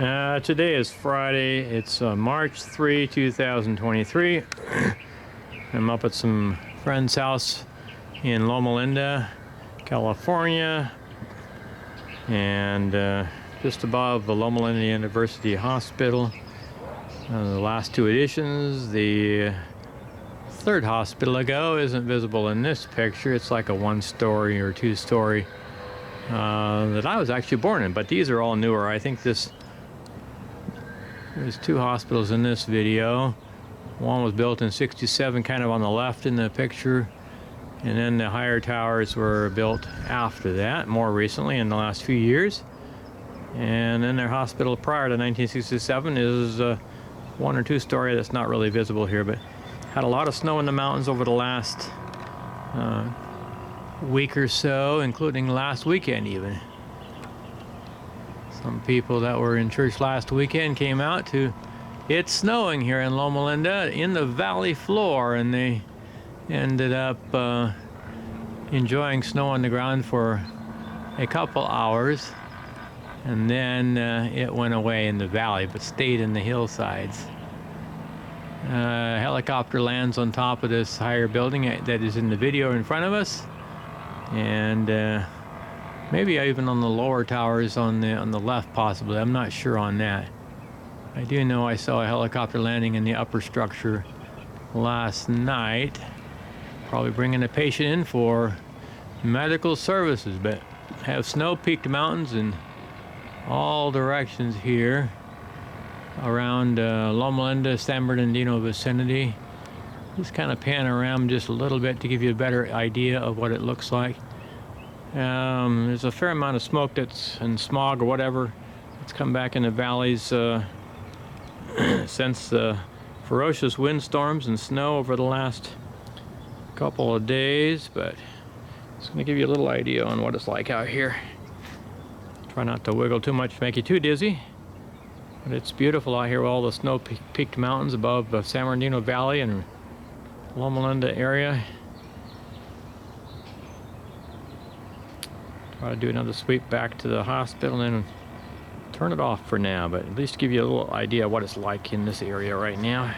Today is Friday. It's March 3, 2023. I'm up at some friend's house in Loma Linda, California, and just above the Loma Linda University Hospital. The last two editions, the third hospital ago, isn't visible in this picture. It's like a one-story or two-story that I was actually born in, but these are all newer. I think there's two hospitals in this video. One was built in '67, kind of on the left in the picture, and then the higher towers were built after that, more recently in the last few years. And then their hospital prior to 1967 is one or two story that's not really visible here, but had a lot of snow in the mountains over the last week or so, including last weekend even. Some people that were in church last weekend came out to, it's snowing here in Loma Linda in the valley floor, and they ended up enjoying snow on the ground for a couple hours, and then it went away in the valley but stayed in the hillsides. A helicopter lands on top of this higher building that is in the video in front of us, and maybe even on the lower towers on the left, possibly. I'm not sure on that. I do know I saw a helicopter landing in the upper structure last night, probably bringing a patient in for medical services. But have snow-peaked mountains in all directions here around Loma Linda, San Bernardino vicinity. Just kind of pan around just a little bit to give you a better idea of what it looks like. There's a fair amount of smoke and smog or whatever that's come back in the valleys since the ferocious windstorms and snow over the last couple of days, but it's going to give you a little idea on what it's like out here. Try not to wiggle too much to make you too dizzy, but it's beautiful out here with all the snow-peaked mountains above the San Bernardino Valley and Loma Linda area. Try to do another sweep back to the hospital and then turn it off for now, but at least give you a little idea of what it's like in this area right now.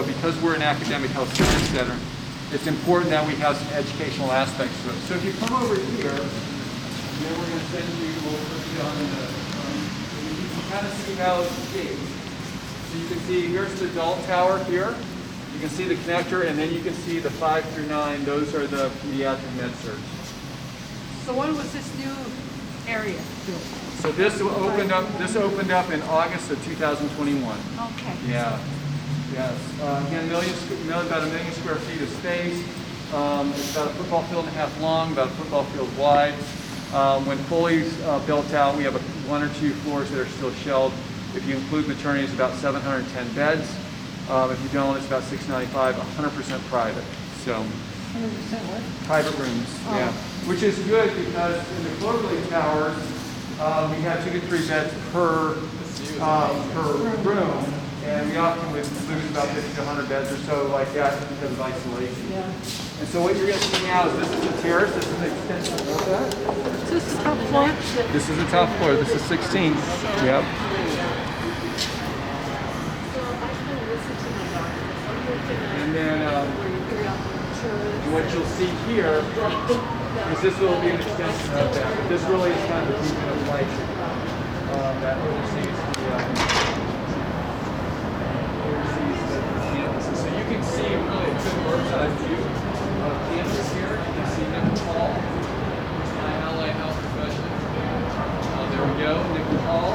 So because we're an academic health science center, it's important that we have some educational aspects to it. So if you come over here, then we're going to send you, we'll put you on the, you can kind of see how it's shaped. So you can see here's the adult tower here. You can see the connector, and then you can see the 5 through 9. Those are the pediatric med surg. So when was this new area built? So this opened up in August of 2021. Okay. Yeah. Yes. Again, about 1 million square feet of space. It's about a football field and a half long, about a football field wide. When fully built out, we have 1 or 2 floors that are still shelled. If you include maternity, it's about 710 beds. If you don't, it's about 695, 100% private. So 100% what? private rooms, yeah. Which is good because in the Cloverleaf Towers, we have 2 to 3 beds per room, and we often would lose about 50 to 100 beds or so like that because of isolation. Yeah. And so what you're going to see now is this is a terrace, this is an extension of that. Is this the top floor? This is the top floor, this is 16. Yep. And then what you'll see here is this will be an extension of that. But this really is kind of the beacon of light that oversees the campus. So you can see really a good bird's eye view of campus here. You can see Nickel Hall, which is my allied health profession. There we go, Nickel Hall.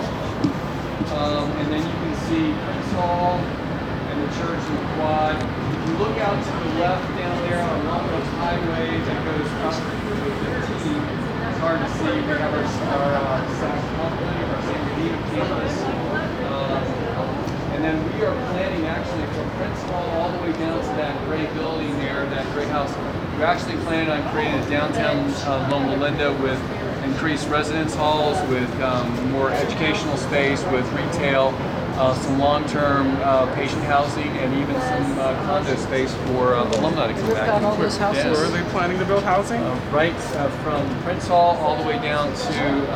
And then you can see Prince Hall and the church and the quad. If you look out to the left down there on Loma Highway that goes up to 15, it's hard to see. We have our South Company, our San Benito campus. And then we are planning actually from Prince Hall all the way down to that gray building there, that gray house. We're actually planning on creating a downtown Loma Linda with increased residence halls, with more educational space, with retail, some long-term patient housing, and even some condo space for alumni to come back. Got all those houses. Yes. Where are they planning to build housing? Right from Prince Hall all the way down to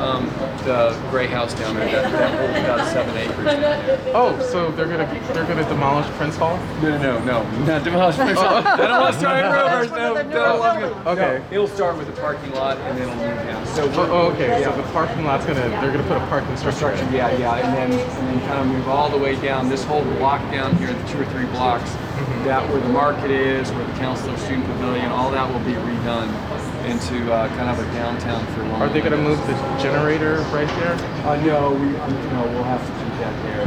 the gray house down there. That holds about 7 acres down there. Oh, so they're gonna demolish Prince Hall? No, not demolish Prince Hall. I don't want to start rumors. Okay. No, it'll start with the parking lot and then it'll move down. So okay. Yeah. So the parking lot's they're gonna put a parking structure. Yeah, and then kind of move all the way down this whole block down here, the 2 or 3 blocks, that where the market is, where the Counselor Student Pavilion, all that will be redone into kind of a downtown for Loma. Are they gonna move the generator right there? No, we'll have to keep that there.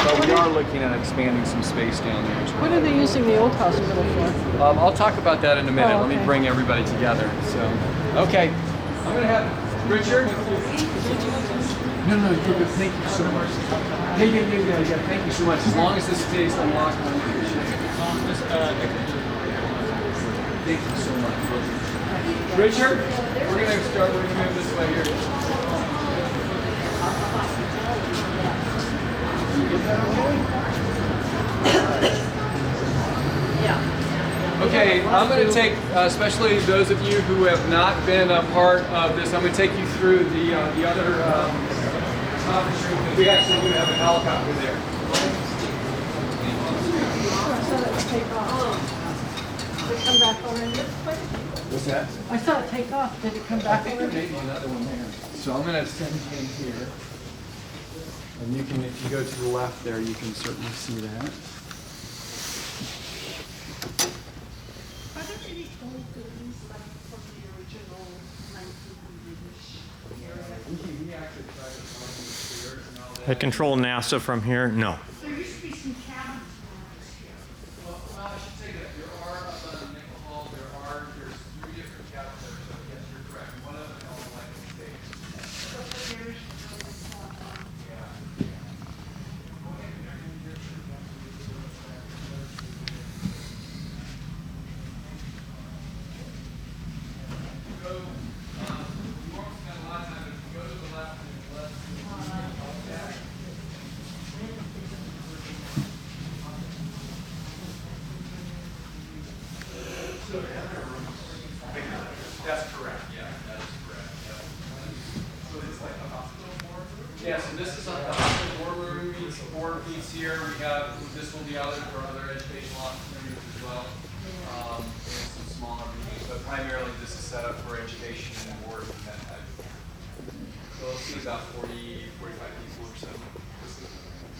But we are looking at expanding some space down there as well. What are they using the old hospital for? I'll talk about that in a minute. Oh, Let me okay. bring everybody together. So, okay, I'm gonna have Richard. No, you're good. Thank you so much. Yeah. Thank you so much. As long as this stays unlocked, I appreciate it. Thank you so much. Richard, we're gonna move this way here. Okay, I'm going to take, especially those of you who have not been a part of this, I'm going to take you through the other conference room, because we actually do have a helicopter there. Did it come back already? What's that? I saw it take off. Did it come I back think there already? may be another one there. So I'm going to send you in here. And you can, if you go to the left there, you can certainly see that. Are there any old buildings like from the original 1900-ish area? We actually tried to find the stairs and all that. They control NASA from here? No. There used to be some cabins around us here. Well, I should say that there are up on Nickel Hall, there's 3 different cabins there, so yes, you're correct. One of them held like a stage. So there's buildings on them. That's correct, yeah, that is correct. Yeah. So it's like a hospital boardroom? Yeah, so this is like the hospital boardroom meets board piece here. We have, this will be out for other educational opportunities as well. And some smaller meetings, but primarily this is set up for education and board and that type of thing. So we'll see about 40, 45 people or so.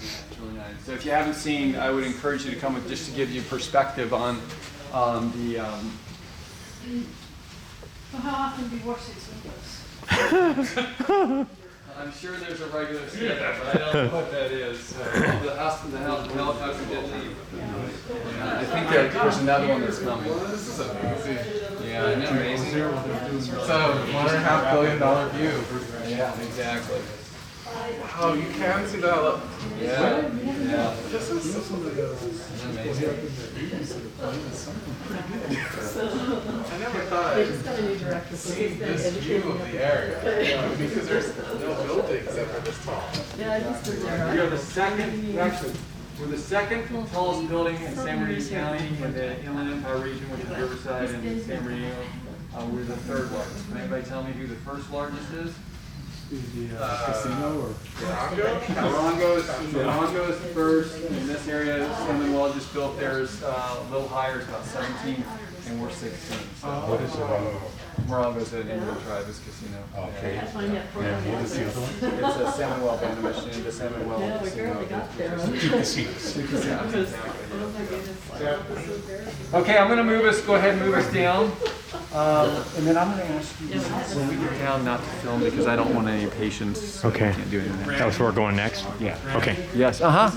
Yeah, it's really nice. So if you haven't seen, I would encourage you to come just to give you perspective on the. So how often do you wash these windows? I'm sure there's a regular schedule, but I don't know what that is. The helicopter did leave. Yeah, I think there's another one that's coming. This is amazing. Yeah, isn't that amazing? It's a $1.5 billion view. Yeah, exactly. Wow, you can see that. Look. Yeah, yeah. This is Isn't it amazing? I never thought I'd see this view of the area because there's no buildings that are this tall. We are the second, actually, we're the second tallest building in San Bernardino County in the Inland Empire region, which is Riverside and San Bernardino. We're the third largest. Can anybody tell me who the first largest is? Casino or Morongo is first in this area. Seminole just built theirs a little higher, it's about 17, and we're 16. So what is Morongo? Morongo's an Indian tribe, is casino. Okay. Yeah. And what is the other one? It's a Seminole band of Michigan, the Seminole casino. Two casinos. Two casinos. Okay, I'm going to move us. Go ahead and move us down. And then I'm going to ask you when we get down not to film because I don't want any patients. So Okay. I can't do anything. That's where we're going next? Yeah. Okay. Yes. Uh huh.